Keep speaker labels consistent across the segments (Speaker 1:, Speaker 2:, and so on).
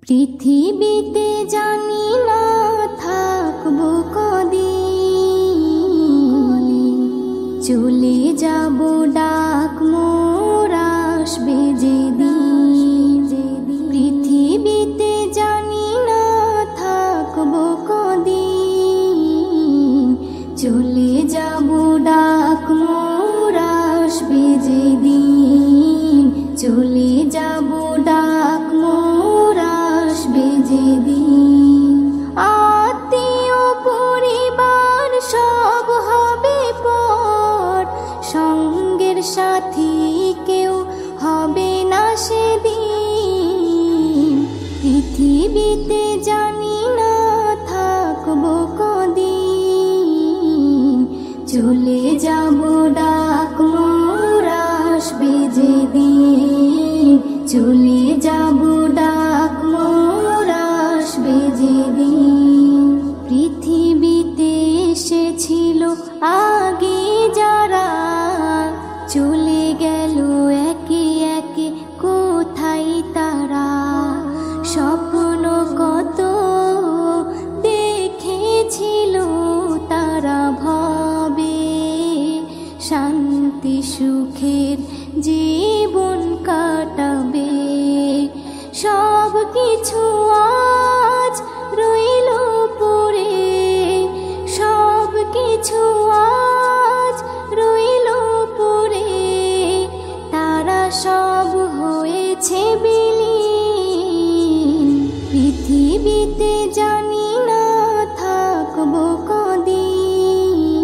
Speaker 1: পৃথিবীতে জানি না থাকবো কদিন, চলে যাব ডাক মোর আসবে যেদিন। পৃথিবীতে জানি না থাকবো কদিন, চলে যাব ডাক মোর আসবে যেদিন। চলে যাব ডাক মোর আসবে যেদিন। আত্মীয় পরিবার সব হবে পর, সঙ্গের সাথী কেউ হবে না সেদিন। পৃথিবীতে জানি না থাকবো কদিন, চলে যাব ডাক মোর আসবে যেদিন। চলে যাব ডাক মোর আসবে যেদিন। পৃথিবীতে এসেছিল আগে যারা, চলে গেল একে একে কোথায় তারা। স্বপ্ন কত দেখেছিল তারা ভবে, শান্তি সুখের জীবন কাটাবে। সব কিছু আজ রইল পড়ে, সব কিছু আজ রইল পড়ে। তারা সব হয়েছে বিলীন। পৃথিবীতে জানি না থাকবো কদিন,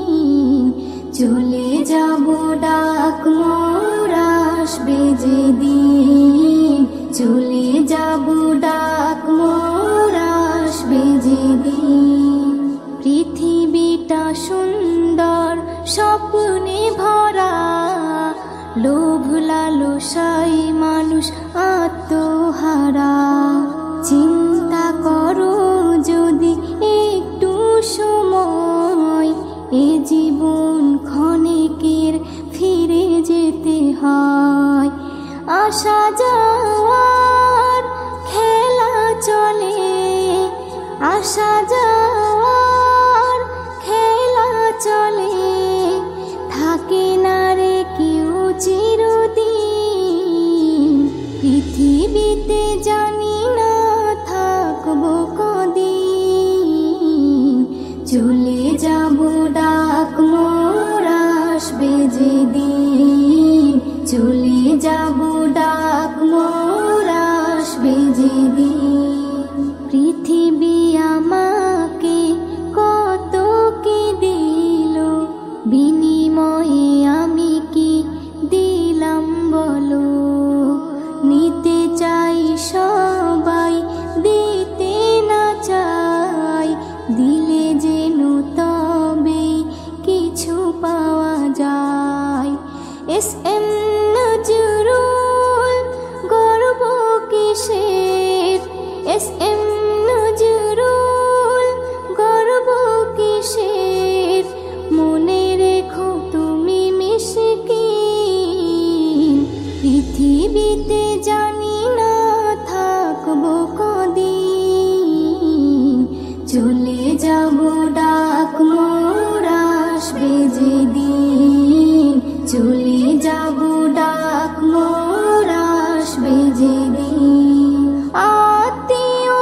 Speaker 1: চলে যাব ডাক মোর আসবে যেদিন। চলে যাব ডাক মোর আসবে যেদিন। পৃথিবীটা সুন্দর স্বপ্নে ভরা, লোভ লালসায় মানুষ আত্মহারা। চিন্তা করো যদি একটু সময়, এ জীবন ক্ষণিকের ফিরে যেতে হয়। আসা যাওয়ার খেলা চলে, আসা যাওয়ার খেলা চলে। থাকে না রে কেউ চিরদিন। পৃথিবীতে জানি না থাকবো কদিন, চলে যাব ডাক মোর আসবে যেদিন। চলে যাব ডাক মোর আসবে যেদিন। পৃথিবী আমাকে কত কি দিল, বিনিময়ে আমি কি দিলাম বলো। নিতে চাই সবাই, দিতে না চাই, দিলে যেন তবে কিছু পাওয়া যায়। এস এম নজরুল গর্ব কিসের, এস এম নজরুল গর্ব কিসের। মনে রেখো তুমি মিসকিন। পৃথিবীতে জানি না থাকবো কদিন, চলে যাব ডাক মোর আসবে যেদিন। চলে যাব ডাক মোর আসবে যেদিন। আত্মীয়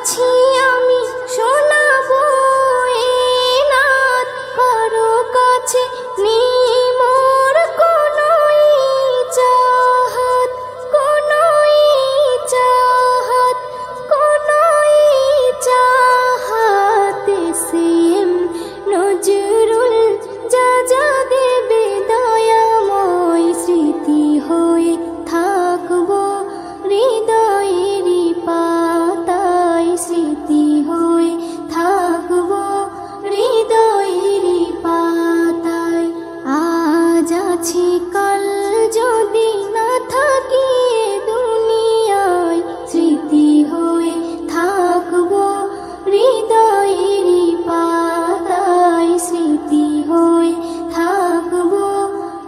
Speaker 1: আছি আমি শোনাবো এ নাত, কারো কাছে নেই মোর কোনো চাহত, কোনো চাহত, কোনো চাহত। সেম নজরুল যা যা দেবে দয়াময়, স্মৃতি হয়ে থাকবো হৃদয়েরই পাতায়, স্মৃতি হয়ে থাকবো হৃদয়েরই পাতায়। আজ আছি কাল যদি না থাকি এ দুনিয়ায়, স্মৃতি হয়ে থাকবো হৃদয়েরই পাতায়, স্মৃতি হয়ে থাকবো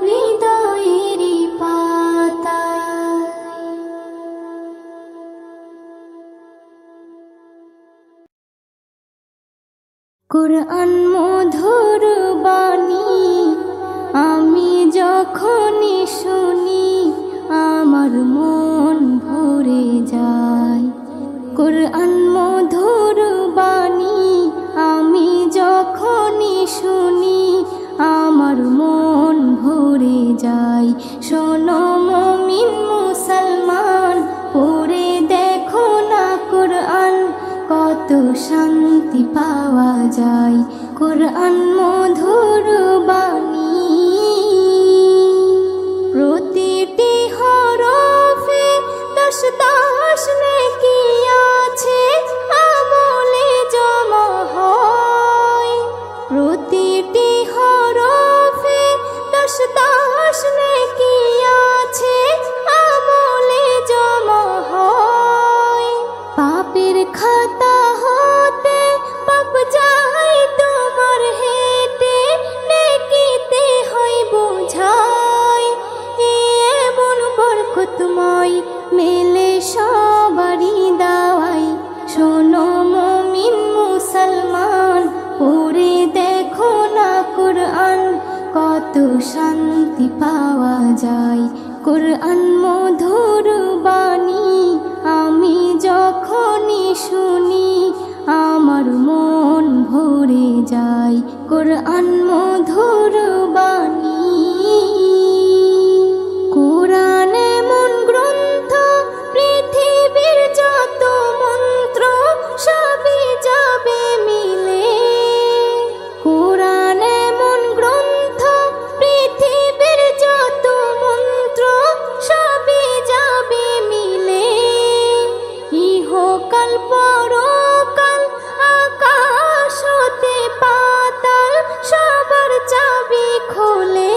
Speaker 1: হৃদয়েরই পাতায়। কুরআন মধুর বাণী আমি যখনই শুনি, আমার মন ভরে যায়। কুরআন মধুর বাণী আমি যখনই শুনি, আমার মন ভরে যায়। শোনো মুমিন মুসলমান, পড়ে দেখো না কুরআন, কত শান্তি পাওয়া যায়। কুরআন মধুর বাণী প্রতিটি হরফে 10 10 নেকি আছে, আমলে জমা হয়। প্রতিটি হরফে 10 10 নেকি আছে, আমলে জমা হয়। পাপের খাতা হতে পাপ যায় তোমার হেঁটে, নেকিতে হয় বোঝাই। এমন বরকতময় মেলে সবারই দাওয়াই। শোনো মুমিন মুসলমান, পড়ে দেখো না কুরআন, কত শান্তি পাওয়া যায়। কুরআন মধুর বাণী আমি যখনই শুনি, আমার মন ভরে যায়। কুরআন মধুর বাণী কুরআন এমন গ্রন্থ, পৃথিবীর যত মন্ত্র সবই যাবে মিলে। কুরআন এমন গ্রন্থ, পৃথিবীর যত মন্ত্র সবই যাবে মিলে। ইহকাল পরকাল আকাশ হতে পাতাল, সবার চাবি খোলে।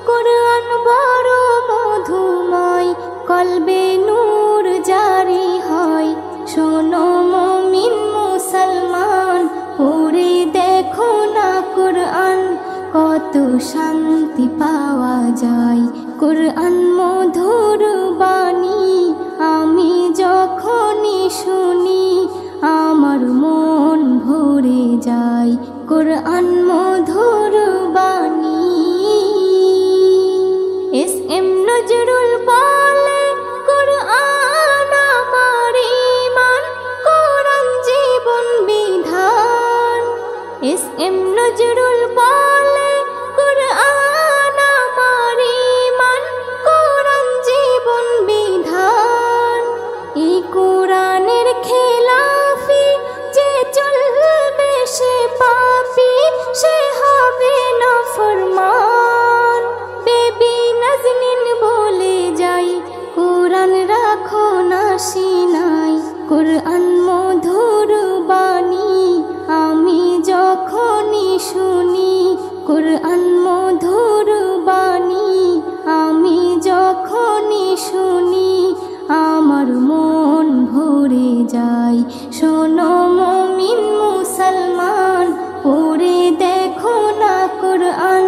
Speaker 1: কুরআন বড় মধুময়, কলবে নূর জারি হয়। শোনো মুমিন মুসলমান, পড়ে দেখো না কুরআন, কত শান্তি পাওয়া যায়। কুরআন মধুর বাণী আমি যখনই শুনি, আমার মন ভরে যায়। কুরআন মধুর বাণী এস.এম. নজরুল বলে, কুরআন আমার ঈমান, কুরআন জীবন বিধান। এস.এম. নজরুল বলে, কুরআন আমার ঈমান, কুরআন জীবন বিধান। এই কুরআনের খেলাফি যে চলবে সে পাপী, সে হবে নাফরমান। বেবি নাজনীন বলে যাই, কুরআন রাখো না সিনাই। কুরআন মধুর বাণী আমি যখনই শুনি, কুরআন মধুর বাণী আমি যখনই শুনি, আমার মন ভরে যায়। শোনো মুমিন মুসলমান, পড়ে দেখো না কুরআন,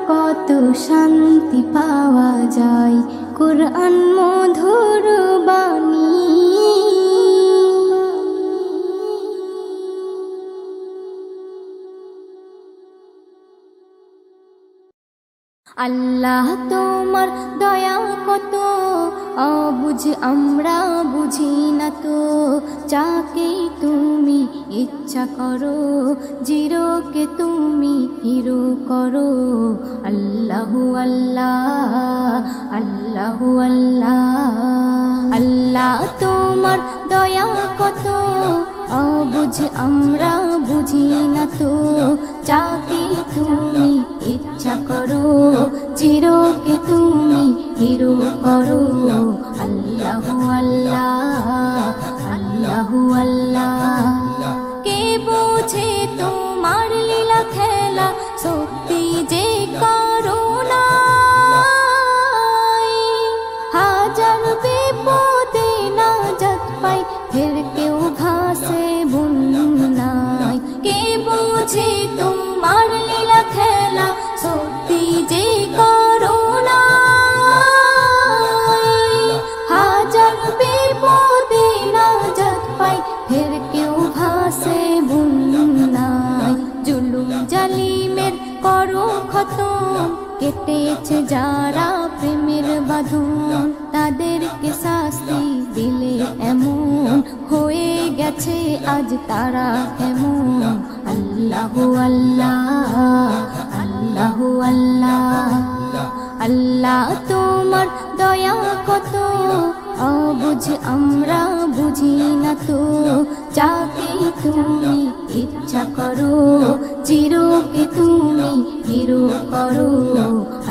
Speaker 1: কত শান্তি পাওয়া যায়। কুরআন মধুর বাণী আল্লাহ তোমার দয়া কত, অবুঝ আমরা বুঝি না তো। যাকে তুমি ইচ্ছা করো, জিরোকে তুমি হিরো করো। আল্লাহু আল্লাহ, আল্লাহু আল্লাহ। আল্লাহ তোমার দয়া কত অবুঝ আমরা বুঝি না তো, যাকে তুমি ইচ্ছা করো, জিরোকে তুমি হিরো করো। আল্লাহু আল্লাহ, আল্লাহু আল্লাহ। কে বোঝে তোমার লীলা খেলা, শক্তি যে করুণায়। হাজার বিপদে নাজাত পাই, ফের কেউ ভাসে বন্যায়। কে বোঝে তোমার লীলা খেলা, শক্তি যে করুণায়। হাজার বিপদে নাজাত পাই, ফের কেউ ভাসে বন্যায়। জুলুম জালিমের করো খতম, কেটেছে যারা প্রেমের বাঁধন, তাদেরকে শাস্তি দিলে এমন হয়ে গেছে আজ তারা কেমন। আল্লাহু আল্লাহ, আল্লাহু আল্লাহ। আল্লাহ তোমার দয়া কত অবুঝ আমরা বুঝি না তো, যাকে তুমি ইচ্ছা করো, জিরোকে তুমি হিরো করো।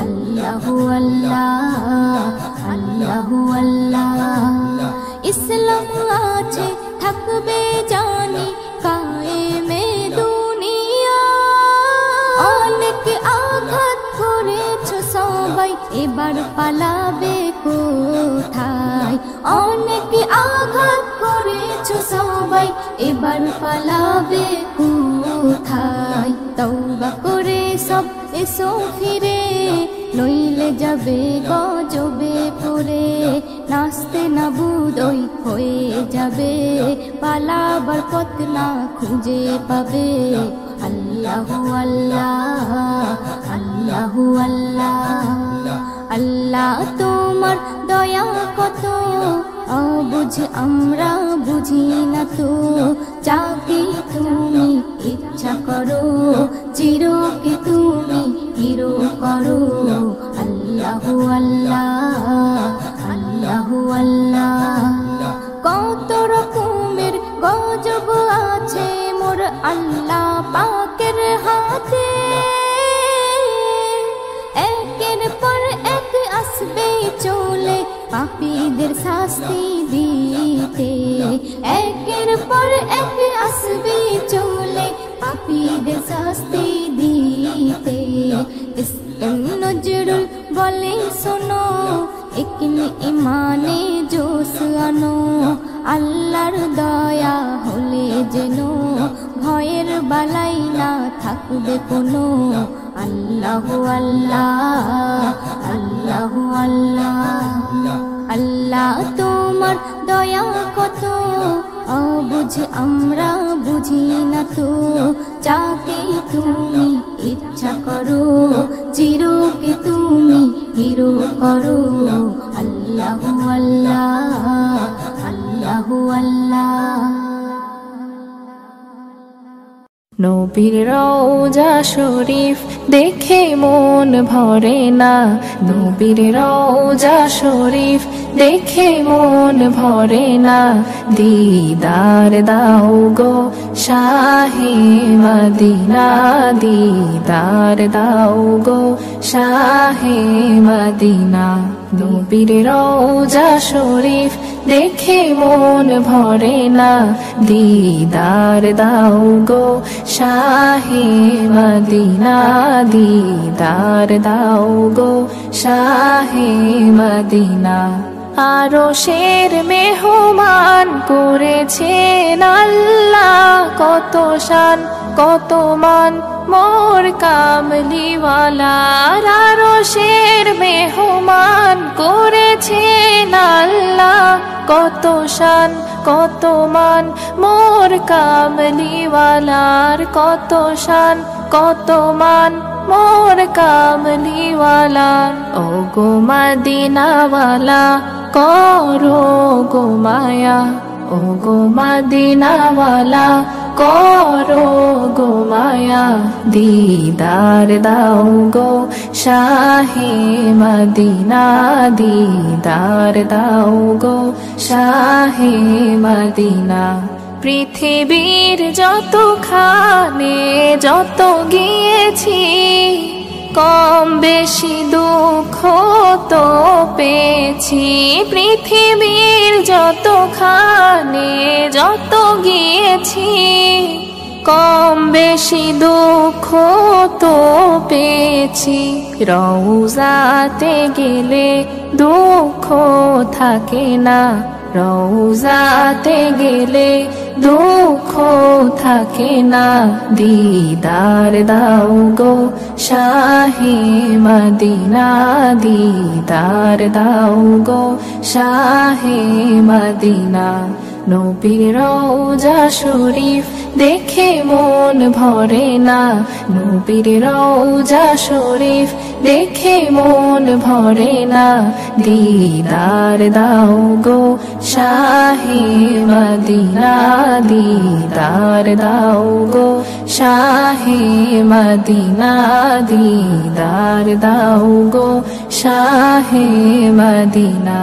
Speaker 1: আল্লাহু আল্লাহ, আল্লাহু আল্লাহ। ইসলাম আছে থাকবে জানি কায়েমে দুনিয়া, অনেক আঘাত করেছ সবাই, এবার পালাবে কোথায়। অনেক আঘাত করেছ সবাই, এবার পালাবে কোথায়। তওবা করে সব এসো ফিরে, নইলে যাবে গজবে পড়ে। নাচতে না বুদই হয়ে যাবে, পালাবার পথ না খুঁজে পাবে। আল্লাহু আল্লাহ, আল্লাহু আল্লাহ। আল্লাহ তোমার দয়া কত অবুঝ আমরা বুঝি না তো, যাকে তুমি ইচ্ছা করো, জিরোকে তুমি হিরো করো। আল্লাহু আল্লাহ, আল্লাহু আল্লাহ। কত রকমের গজব আছে মোর আল্লাহ পাকের হাতে, একের পর এক আসবে চলে পাপীদের শাস্তি দিতে। একের পর এক আসবে চলে পাপীদের শাস্তি দিতে। নজরুল বলে শোনো, একনি ইমানে জোশ আনো, আল্লাহর দয়া হলে যেন ভয়ের বালাই না থাকবে কোনো। আল্লাহু আল্লাহ, আল্লাহু আল্লাহ। আল্লাহ তোমার দয়া কত অবুঝ আমরা বুঝি না তো, যাকে তুমি ইচ্ছা করো, জিরোকে তুমি হিরো করো। আল্লাহু আল্লাহ, আল্লাহু আল্লাহ।
Speaker 2: নবীর রওজা শরীফ দেখে মন ভরে না, নবীর রওজা শরীফ দেখে মন ভরে না। দিদার দাও গো শাহে মদিনা, দিদার দাও গো শাহে মদিনা। নবীর রওজা শরীফ দেখে মন ভরে না, দিদার দাও গো শাহে মদিনা, দিদার দাও গো শাহে মদিনা। আরশের মেহমান করেছেন আল্লাহ, কত শান কত মান মোর কামলিওয়ালার। আরশের মেহমান করেছেন আল্লাহ, কত শান কত মান মোর কামলিওয়ালার। কত শান কত মান মোর কামলিওয়ালার। ও গো মদিনাওয়ালা করো গো মায়া, ও গো মদিনাওয়ালা করো গো মায়া দিদার দাও গো শাহে মদিনা দিদার দাও গো শাহে মদিনা পৃথিবীর যতখানে যত গিয়েছি কম বেশি দুঃখ তো পেয়েছি পৃথিবীর যতখানে যত গিয়েছি কম বেশি দুঃখ তো পেয়েছি রওজাতে গেলে দুঃখ থাকে না রওজাতে গেলে দুঃখ থাকে না দিদার দাও গো শাহে মদিনা দিদার দাও গো শাহে মদিনা নবীর রওজা শরীফ দেখে মন ভরে না নবীর রওজা শরীফ দেখে মন ভরে না দিদার দাও গো শাহে মদিনা দিদার দাও গো শাহে মদিনা দিদার দাও গো শাহে মদিনা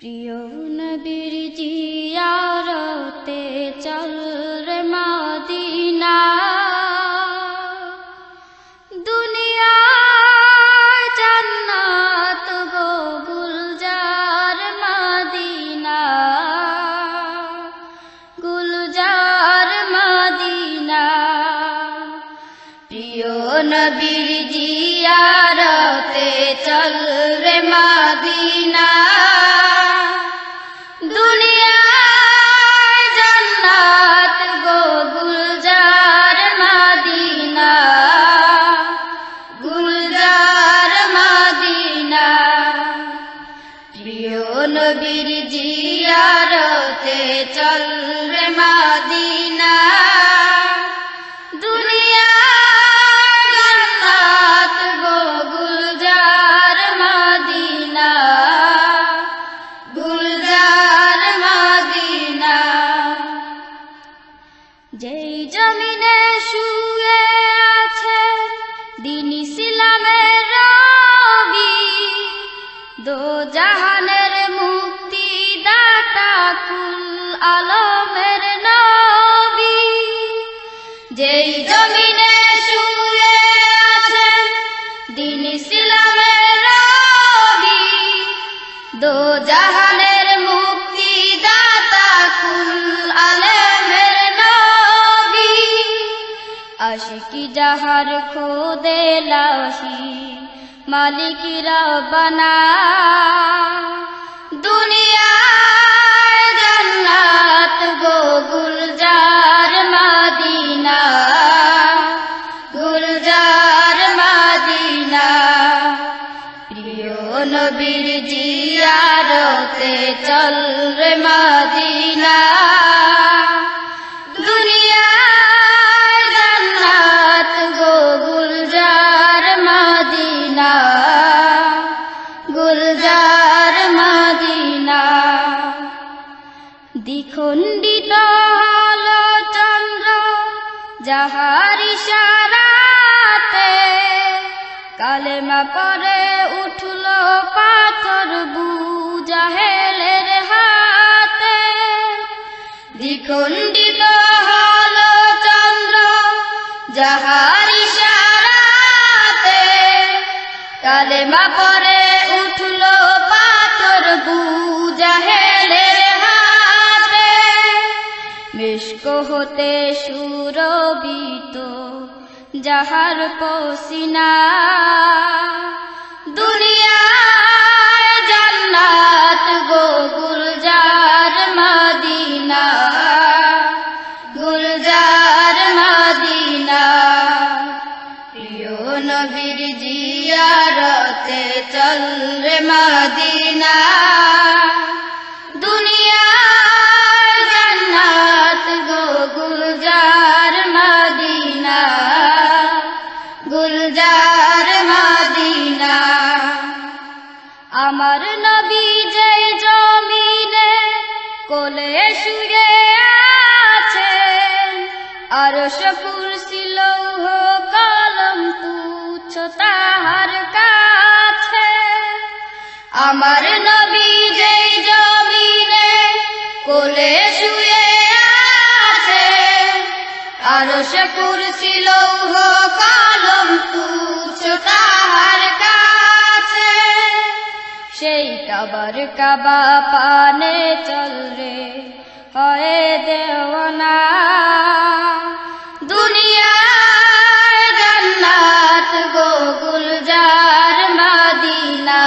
Speaker 1: প্রিয় নবীর জিয়ারতে চল রে মদিনা দুনিয়া জান্নাত গো গুলজার মদিনা গুলজার মদিনা প্রিয় নবীর জিয়ারতে চল রে মদিনা নবীর জিয়ারতে চল রে মদিনা দুনিয়া জান্নাত গো গুলজার মদিনা গুলজার মদিনা যেই জমিনে শুয়ে আছে দ্বীন ইসলামের রবি দো জাহানের আলমের নবী যেই জমিনে শুয়ে আছেন দ্বীন ইসলামের রবি দো জাহানের মুক্তি দাতা কুল আলমের নবী আশিকি যাহার খোদে লাহি মালিক রব্বানা দুনিয়া গুলজার মদিনা গুলজার মদিনা প্রিয় নবীর জিয়ারতে চল রে মদিনা দুনিয়া জান্নাত গো গুলজার মদিনা গুলজার মদিনা দ্বিখণ্ডিত হলো চন্দ্র যাহার ইশারাতে কালেমা পরে উঠল পাথর বুজাহেলের হাতে দ্বিখণ্ডিত হলো চন্দ্র যাহার ইশারাতে কালেমা পরে উঠল পাথর বুজাহেলের মেশক হতে সুরবিত যাহার পসিনা দুনিয়া জান্নাত গো গুলজার মদিনা গুলজার মদিনা প্রিয় নবীর জিয়ারতে চল রে মদিনা দুনিয়া জান্নাত গো গুলজার মদিনা গুলজার মদিনা আরশ কুরসি লৌহ কলম তুচ্ছ তাহার কাছে আমার নবী যেই জমিনে কোলে শুয়ে আছে আরশ কুরসি লৌহ কলম তুচ্ছ তাহার কাছে সেই কাবার কাবা পানে চল রে হয় দেওয়ানা দুনিয়ায় জান্নাত গো গুলজার মদিনা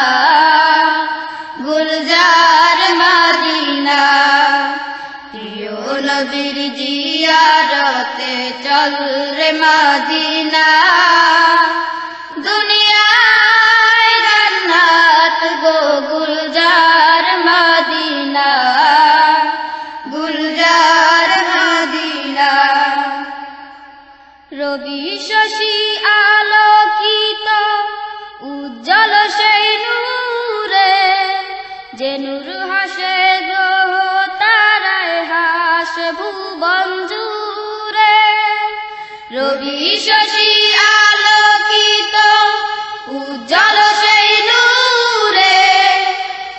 Speaker 1: গুলজার মদিনা প্রিয় নবীর জিয়ারতে চল রে মদিনা দুনিয়ায় জান্নাত গো গুলজার মদিনা গুলজার মদিনা রবি শশী আলোকিত উজ্জ্বল সেই নূরে যে নূর হাসে গ্রহ তারায় হাসে ভুবন জুড়ে রবি শশী আলোকিত উজ্জ্বল সেই নূরে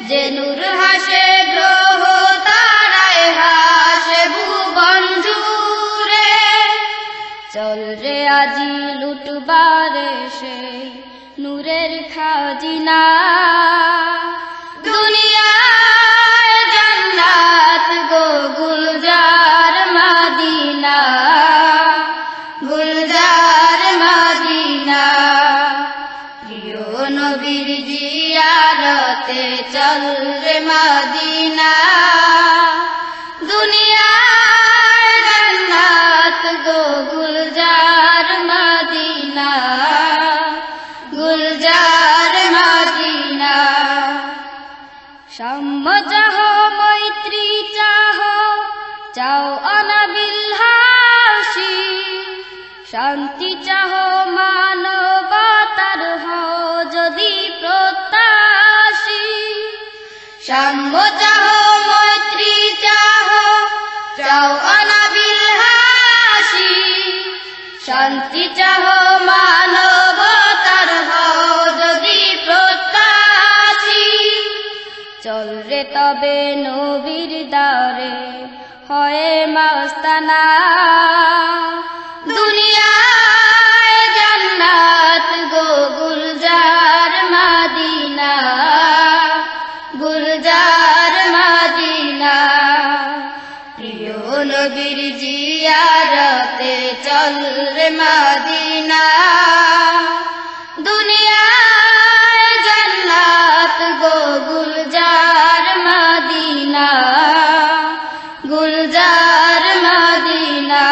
Speaker 1: যে নূর হাসে গ্রহ তারায় হাসে ভুবন জুড়ে চল রে আজি লুটবারে সেই নূরের খাজিনা দুনিয়ায় জান্নাত গো গুলজার মদিনা গুলজার মদিনা প্রিয় নবীর জিয়ারতে চল রে মদিনা দুনিয়ায় জান্নাত গো গুলজার মদিনা গুলজার মদিনা সাম্য চাহ মৈত্রী চাহ চাও অনাবিল হাসি শান্তি চাহ মানবতার হও যদি প্রত্যাশী সাম্য চাহ মৈত্রী চাহ চাও অনাবিল হাসি শান্তি চাহ মানবতার হও যদি প্রত্যাশী চল রে তবে নবীর দ্বারে হয় মাস্তানা দুনিয়ায় জান্নাত গো গুলজার মদিনা গুলজার মদিনা প্রিয় নবীর জিয়ারতে চল রে মদিনা দুনিয়ায় জান্নাত গো গুলজার মদিনা গুলজার মদিনা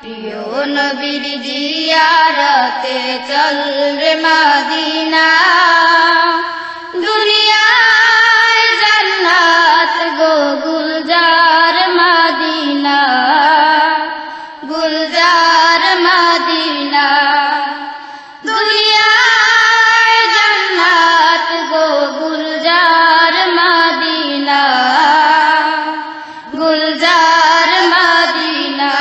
Speaker 1: প্রিয় নবীর জিয়ারতে চল রে মদিনা দুনিয়ায় জান্নাত গো গুলজার মদিনা গুলজার মদিনা দুনিয়ায় জান্নাত গো গুলজার মদিনা গুলজার মদিনা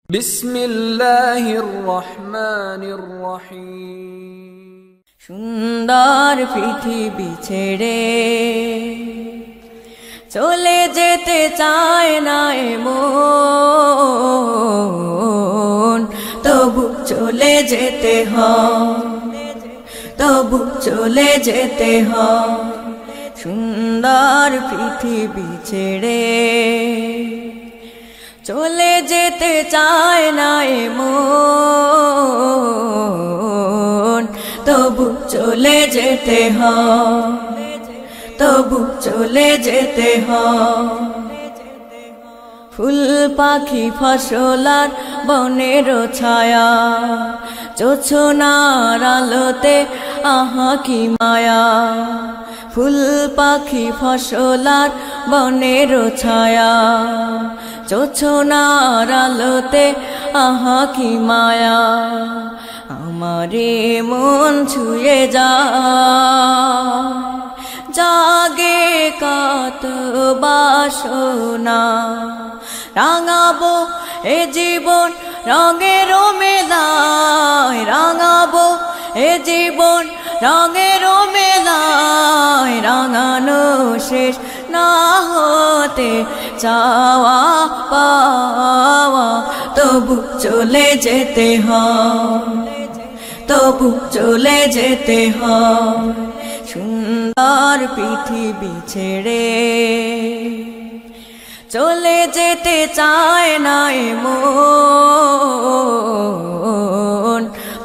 Speaker 3: বিসমিল্লাহির রহমানির রহিম
Speaker 4: সুন্দর পৃথিবী ছেড়ে চলে যেতে চায় না মন তবু চলে যেতে হয় তবু চলে যেতে হয় সুন্দর পৃথিবী ছেড়ে চলে যেতে চায় না মন তবু চলে যেতে হয় তবু চলে যেতে হয় ফুল পাখি ফসলার বনের ছায়া জোছনার আলোতে আহা কি মায়া ফুল পাখি ফসলার বনের ছায়া জোছনার আলোতে আহা কি মায়া আমারে মন ছুঁয়ে যায় জাগে কত বাসনা রাঙাবো এ জীবন রঙের মেলায় রাঙাবো এ জীবন রঙের মেলায় রাঙানো শেষ না হতে চাওয়া পাওয়া তবু চলে যেতে হয় তবু চলে যেতে হয় সুন্দর পৃথিবী ছেড়ে চলে যেতে চায় না এ মন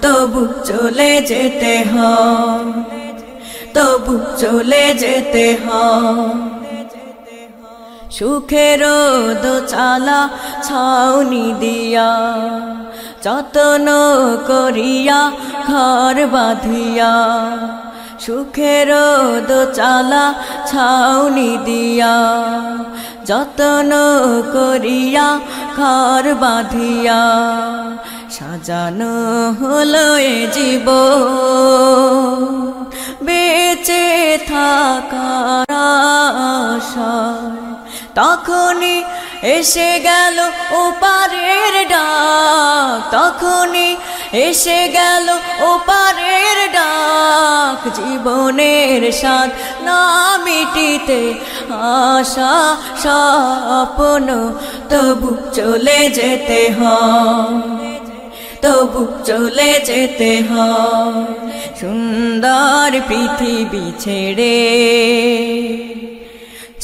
Speaker 4: তবু চলে যেতে হয় তবু চলে যেতে হয় সুখের দোচালা ছাউনি দিয়া যত্ন করিয়া ঘর বাঁধিয়া সুখের দোচালা ছাউনি দিয়া যত্ন করিয়া ঘর বাঁধিয়া সাজানো হলো এ জীবন বেঁচে থাকার আশায় তখনই এসে গেল ওপারের ডাক তখনই এসে গেল ওপারের ডাক জীবনের স্বাদ না মিটিতে আশা স্বপ্ন তবু চলে যেতে হয় তবু চলে যেতে হয় সুন্দর পৃথিবী ছেড়ে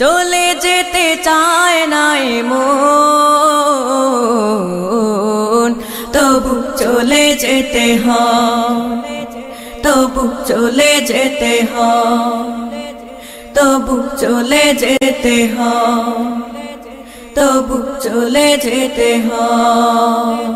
Speaker 4: চলে যেতে চায় না এ মন তবু চলে যেতে হয় তবু চলে যেতে হয় তবু চলে যেতে হয় তবু চলে যেতে হয়